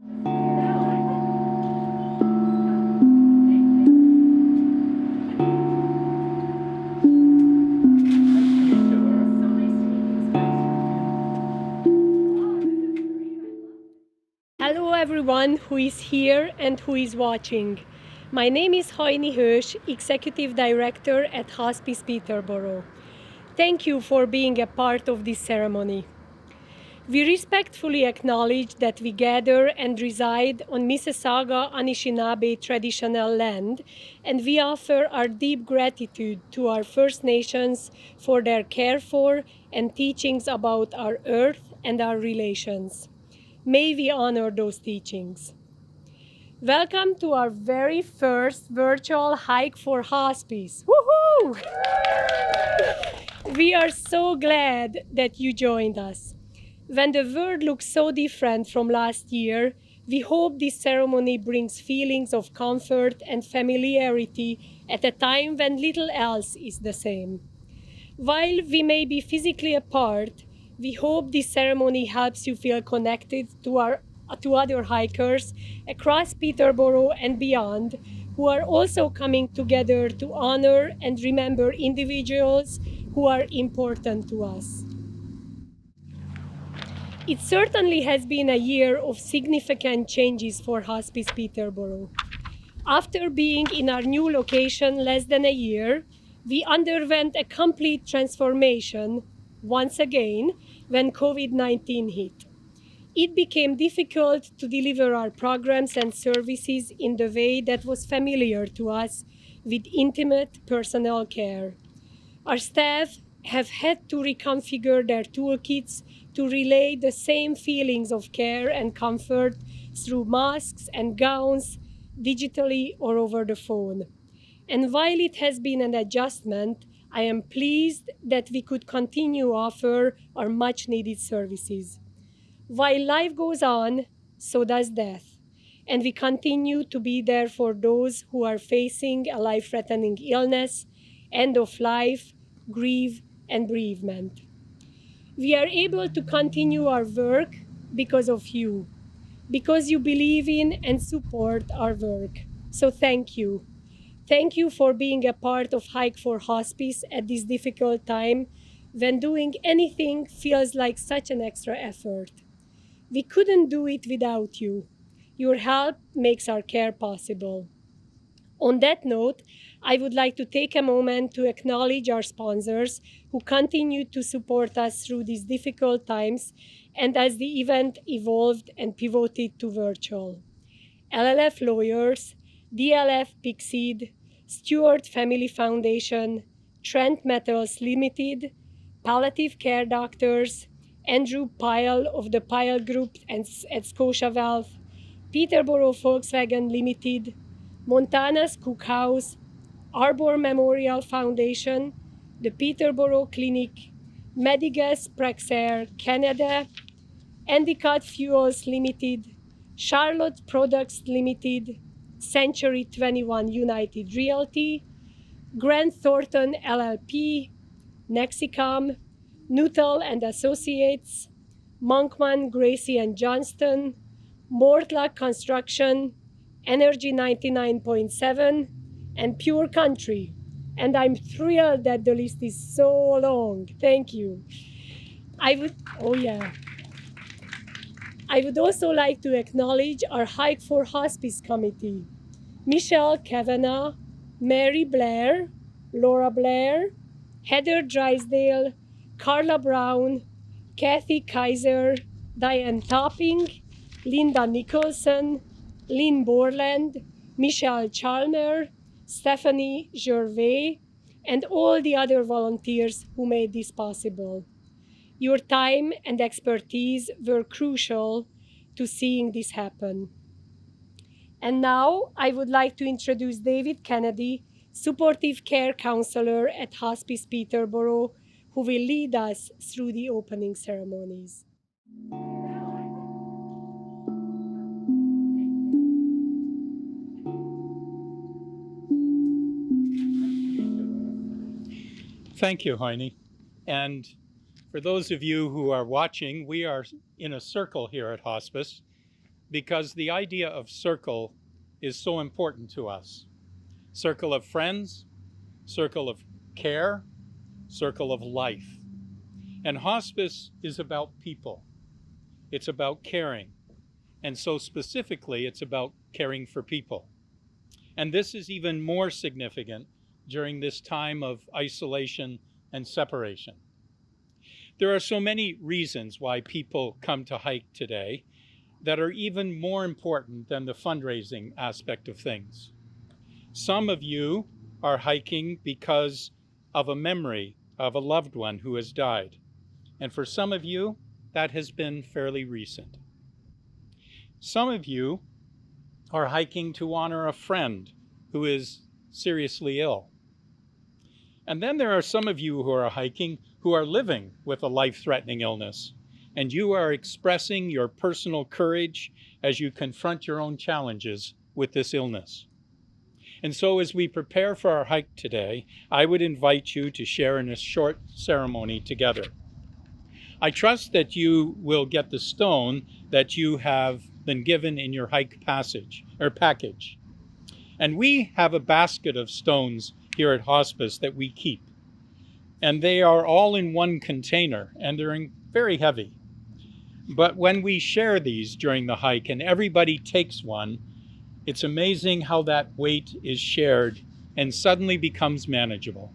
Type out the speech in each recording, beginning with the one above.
Hello everyone who is here and who is watching. My name is Hajni, Executive Director at Hospice Peterborough. Thank you for being a part of this ceremony. We respectfully acknowledge that we gather and reside on Mississauga Anishinaabe traditional land, and we offer our deep gratitude to our First Nations for their care for and teachings about our earth and our relations. May we honor those teachings. Welcome to our very first virtual hike for hospice. Woohoo! We are so glad that you joined us. When the world looks so different from last year, we hope this ceremony brings feelings of comfort and familiarity at a time when little else is the same. While we may be physically apart, we hope this ceremony helps you feel connected to other hikers across Peterborough and beyond who are also coming together to honor and remember individuals who are important to us. It certainly has been a year of significant changes for Hospice Peterborough. After being in our new location less than a year, we underwent a complete transformation once again when COVID-19 hit. It became difficult to deliver our programs and services in the way that was familiar to us with intimate personal care. Our staff have had to reconfigure their toolkits to relay the same feelings of care and comfort through masks and gowns, digitally or over the phone. And while it has been an adjustment, I am pleased that we could continue offer our much needed services. While life goes on, so does death. And we continue to be there for those who are facing a life-threatening illness, end of life, grief, and bereavement. We are able to continue our work because of you, because you believe in and support our work. So thank you. Thank you for being a part of Hike for Hospice at this difficult time when doing anything feels like such an extra effort. We couldn't do it without you. Your help makes our care possible. On that note, I would like to take a moment to acknowledge our sponsors who continue to support us through these difficult times and as the event evolved and pivoted to virtual. LLF Lawyers, DLF Pixid, Stewart Family Foundation, Trent Metals Limited, Palliative Care Doctors, Andrew Pyle of the Pyle Group at Scotia Wealth, Peterborough Volkswagen Limited, Montana's Cookhouse, Arbor Memorial Foundation, the Peterborough Clinic, Medigas Praxair Canada, Endicott Fuels Limited, Charlotte Products Limited, Century 21 United Realty, Grant Thornton LLP, Nexicom, Nuttall and Associates, Monkman, Gracie and Johnston, Mortlock Construction, Energy 99.7, and Pure Country. And I'm thrilled that the list is so long. Thank you. I would also like to acknowledge our Hike for Hospice Committee. Michelle Kavanagh, Mary Blair, Laura Blair, Heather Drysdale, Carla Brown, Kathy Kaiser, Diane Topping, Linda Nicholson, Lynn Borland, Michelle Chalmer, Stephanie Gervais, and all the other volunteers who made this possible. Your time and expertise were crucial to seeing this happen. And now I would like to introduce David Kennedy, Supportive Care Counsellor at Hospice Peterborough, who will lead us through the opening ceremonies. Thank you, Hajni. And for those of you who are watching, we are in a circle here at Hospice. because the idea of circle is so important to us. Circle of friends, circle of care, circle of life. And hospice is about people. It's about caring. And so specifically, it's about caring for people. And this is even more significant during this time of isolation and separation. There are so many reasons why people come to hike today that are even more important than the fundraising aspect of things. Some of you are hiking because of a memory of a loved one who has died. And for some of you, that has been fairly recent. Some of you are hiking to honor a friend who is seriously ill. And then there are some of you who are hiking who are living with a life-threatening illness, and you are expressing your personal courage as you confront your own challenges with this illness. And so as we prepare for our hike today, I would invite you to share in a short ceremony together. I trust that you will get the stone that you have been given in your hike package. And we have a basket of stones here at Hospice that we keep. And they are all in one container, and they're very heavy. But when we share these during the hike and everybody takes one, it's amazing how that weight is shared and suddenly becomes manageable.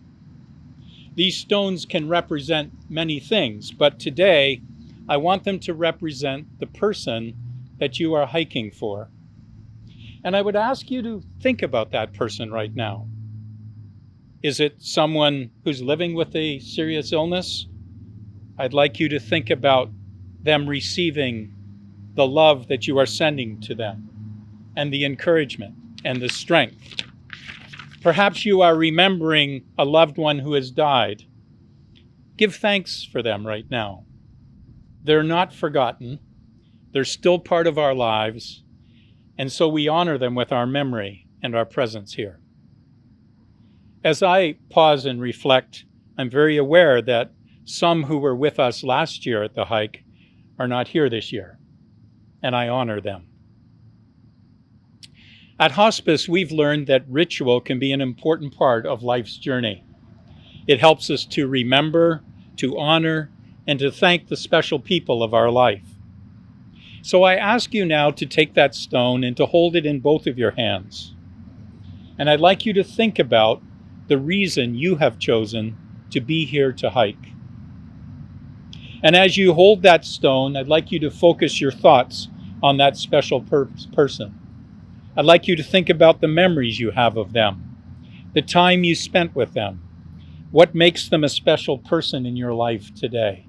These stones can represent many things, but today I want them to represent the person that you are hiking for. And I would ask you to think about that person right now. Is it someone who's living with a serious illness? I'd like you to think about them receiving the love that you are sending to them, and the encouragement and the strength. Perhaps you are remembering a loved one who has died. Give thanks for them right now. They're not forgotten. They're still part of our lives, and so we honor them with our memory and our presence here. As I pause and reflect, I'm very aware that some who were with us last year at the hike are not here this year, and I honor them. At Hospice, we've learned that ritual can be an important part of life's journey. It helps us to remember, to honor, and to thank the special people of our life. So I ask you now to take that stone and to hold it in both of your hands. And I'd like you to think about the reason you have chosen to be here to hike. And as you hold that stone, I'd like you to focus your thoughts on that special person. I'd like you to think about the memories you have of them, the time you spent with them, what makes them a special person in your life today.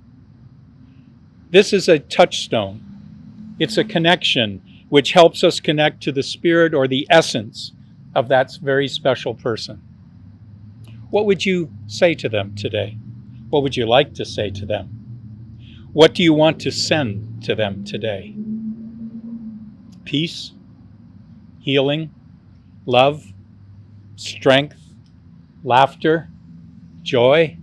This is a touchstone. It's a connection which helps us connect to the spirit or the essence of that very special person. What would you say to them today? What would you like to say to them? What do you want to send to them today? Peace, healing, love, strength, laughter, joy.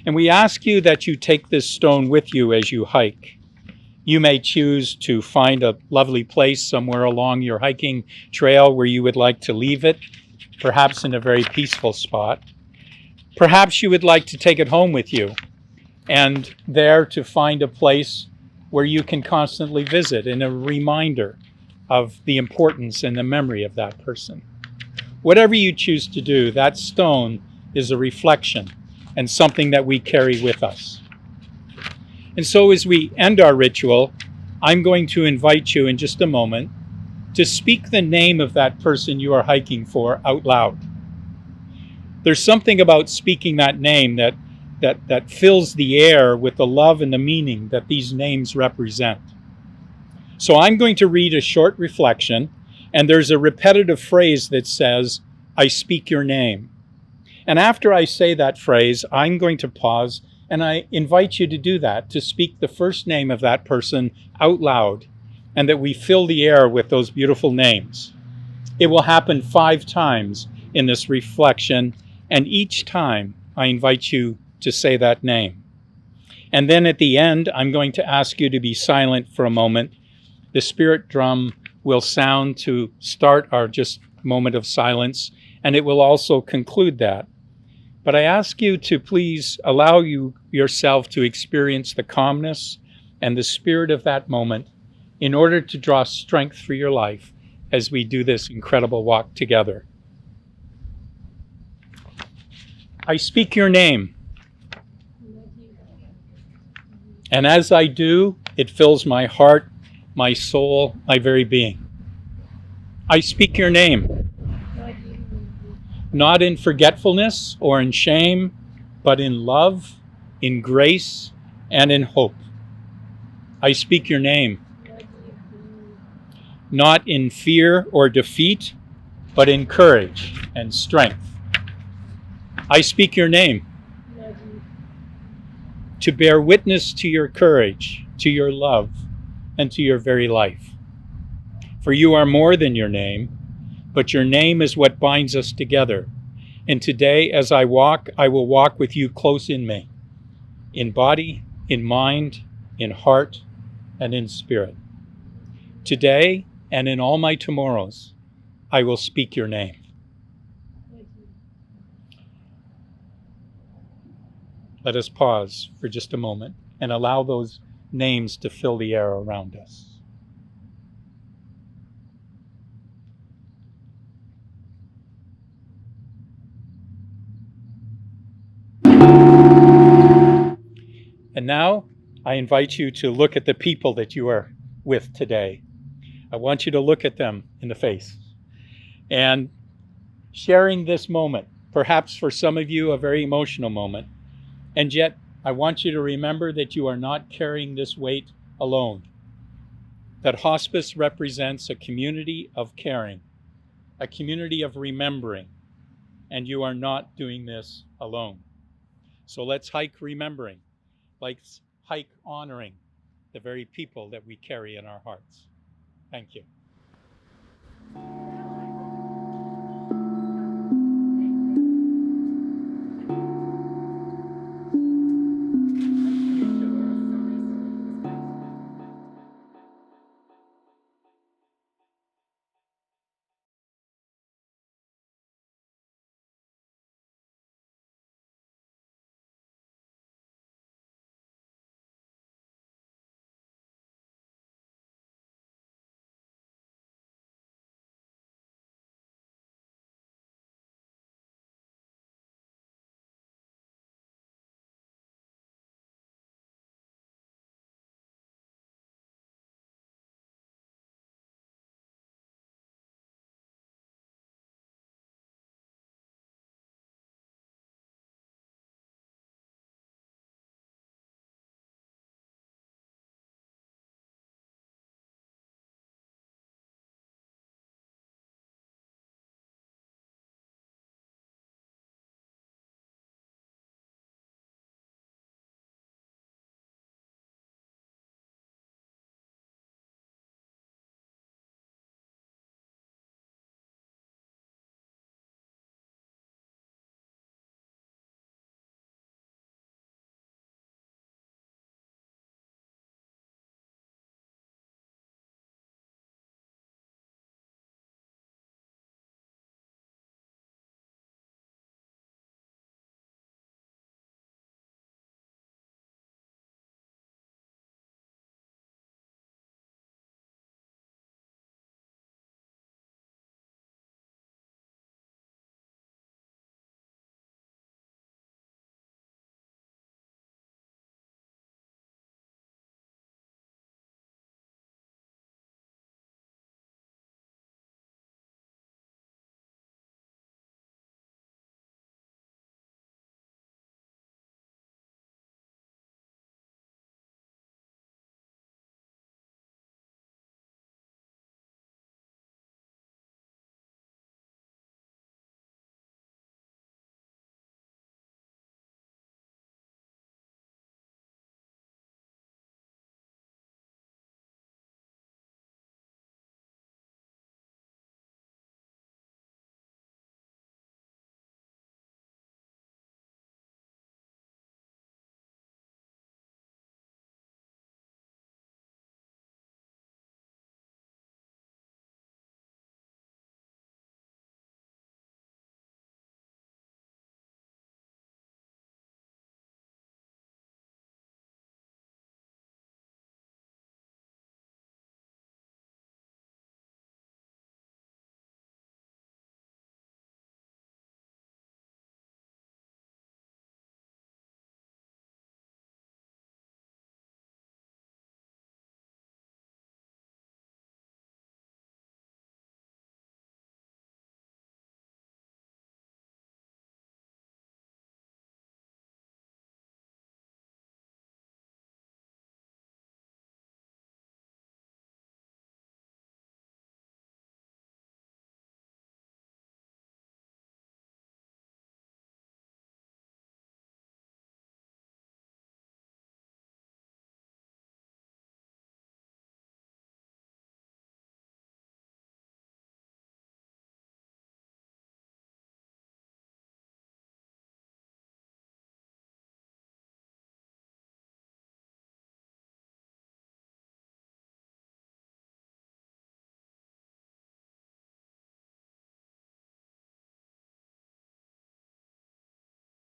And we ask you that you take this stone with you as you hike. You may choose to find a lovely place somewhere along your hiking trail where you would like to leave it, perhaps in a very peaceful spot. Perhaps you would like to take it home with you and there to find a place where you can constantly visit and a reminder of the importance and the memory of that person. Whatever you choose to do, that stone is a reflection and something that we carry with us. And so as we end our ritual, I'm going to invite you in just a moment to speak the name of that person you are hiking for out loud. There's something about speaking that name that fills the air with the love and the meaning that these names represent. So I'm going to read a short reflection, and there's a repetitive phrase that says, "I speak your name." And after I say that phrase, I'm going to pause, and I invite you to do that, to speak the first name of that person out loud, and that we fill the air with those beautiful names. It will happen 5 times in this reflection, and each time I invite you to say that name. And then at the end, I'm going to ask you to be silent for a moment. The spirit drum will sound to start our just moment of silence, and it will also conclude that. But I ask you to please allow yourself to experience the calmness and the spirit of that moment in order to draw strength for your life as we do this incredible walk together. I speak your name. And as I do, it fills my heart, my soul, my very being. I speak your name, not in forgetfulness or in shame, but in love, in grace, and in hope. I speak your name, not in fear or defeat, but in courage and strength. I speak your name to bear witness to your courage, to your love, and to your very life. For you are more than your name, but your name is what binds us together. And today, as I walk, I will walk with you close in me, in body, in mind, in heart, and in spirit. Today, and in all my tomorrows, I will speak your name. Let us pause for just a moment and allow those names to fill the air around us. And now I invite you to look at the people that you are with today. I want you to look at them in the face and sharing this moment, perhaps for some of you a very emotional moment. And yet I want you to remember that you are not carrying this weight alone, that hospice represents a community of caring, a community of remembering, and you are not doing this alone. So let's hike remembering, let's hike honoring the very people that we carry in our hearts. Thank you.